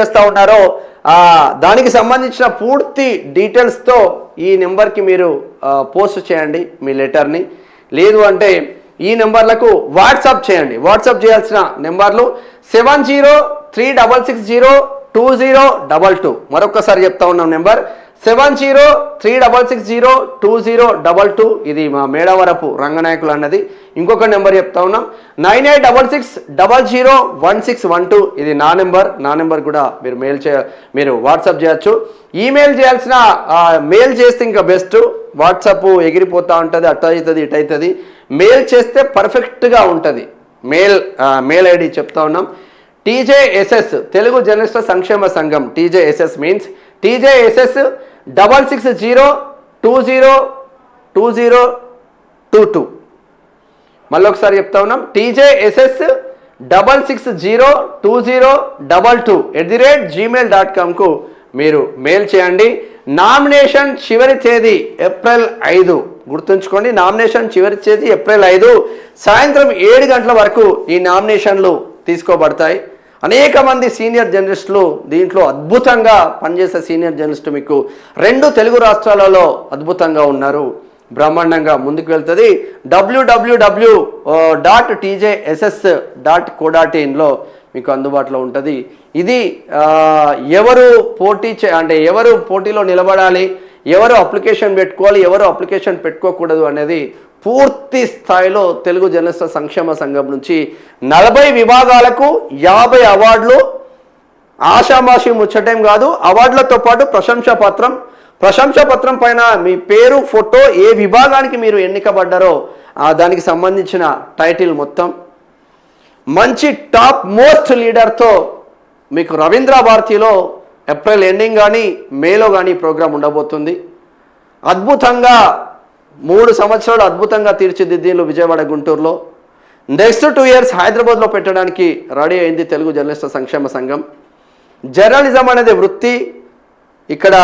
చేస్తూ ఉన్నారో దానికి సంబంధించిన పూర్తి డీటెయిల్స్తో ఈ నెంబర్కి మీరు పోస్ట్ చేయండి మీ లెటర్ని. లేదు అంటే ఈ నెంబర్లకు వాట్సాప్ చేయండి. వాట్సాప్ చేయాల్సిన నెంబర్లు 7036602022. మరొకసారి చెప్తా ఉన్నాం నెంబర్ 7036602022. ఇది మా మేడవరపు రంగనాయకులు అన్నది. ఇంకొక నెంబర్ చెప్తా ఉన్నాం 9866001612. ఇది నా నెంబర్ కూడా మీరు వాట్సాప్ చేయొచ్చు. ఈమెయిల్ చేయాల్సిన మెయిల్ చేస్తే ఇంకా బెస్ట్. వాట్సాప్ ఎగిరిపోతూ ఉంటుంది, అట్ట అవుతుంది ఇటు అవుతుంది. మెయిల్ చేస్తే పర్ఫెక్ట్గా ఉంటుంది. మెయిల్ ఐడి చెప్తా ఉన్నాం TJSS తెలుగు జర్నలిస్టుల సంక్షేమ సంఘం. TJSS means TJSS 66202022. మళ్ళీ ఒకసారి చెప్తా ఉన్నాం TJSS 662022@gmail.com మీరు మెయిల్ చేయండి. నామినేషన్ చివరి తేదీ ఏప్రిల్ 5. గుర్తుంచుకోండి, నామినేషన్ చివరి తేదీ ఏప్రిల్ 5 సాయంత్రం 7 గంటల వరకు ఈ నామినేషన్లు తీసుకోబడతాయి. అనేక మంది సీనియర్ జర్నలిస్టులు దీంట్లో అద్భుతంగా పనిచేసే సీనియర్ జర్నలిస్టు మీకు 2 తెలుగు రాష్ట్రాలలో అద్భుతంగా ఉన్నారు. బ్రహ్మాండంగా ముందుకు వెళ్తుంది. www.tjss.co.in మీకు అందుబాటులో ఉంటుంది. ఇది ఎవరు పోటీలో నిలబడాలి, ఎవరు అప్లికేషన్ పెట్టుకోవాలి, ఎవరు అప్లికేషన్ పెట్టుకోకూడదు అనేది పూర్తి స్థాయిలో తెలుగు జర్నలిస్టుల సంక్షేమ సంఘం నుంచి 40 విభాగాలకు 50 అవార్డులు. ఆషామాషి ముచ్చటేం కాదు. అవార్డులతో పాటు ప్రశంసా పత్రం పైన మీ పేరు, ఫోటో, ఏ విభాగానికి మీరు ఎన్నికబడ్డారో దానికి సంబంధించిన టైటిల్ మొత్తం. మంచి టాప్ మోస్ట్ లీడర్తో మీకు రవీంద్ర భారతిలో ఏప్రిల్ ఎండింగ్ కానీ మేలో కానీ ప్రోగ్రాం ఉండబోతుంది. అద్భుతంగా 3 సంవత్సరాలు అద్భుతంగా తీర్చిదిద్దిండ్రు విజయవాడ, గుంటూరులో. నెక్స్ట్ 2 years హైదరాబాద్లో పెట్టడానికి రెడీ అయింది తెలుగు జర్నలిస్టుల సంక్షేమ సంఘం. జర్నలిజం అనేది వృత్తి. ఇక్కడ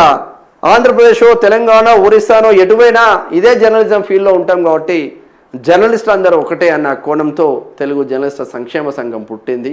ఆంధ్రప్రదేశ్, తెలంగాణ, ఒరిస్సానో ఎటువైనా ఇదే జర్నలిజం ఫీల్డ్లో ఉంటాం కాబట్టి జర్నలిస్టులు అందరూ ఒకటే అన్న కోణంతో తెలుగు జర్నలిస్టుల సంక్షేమ సంఘం పుట్టింది.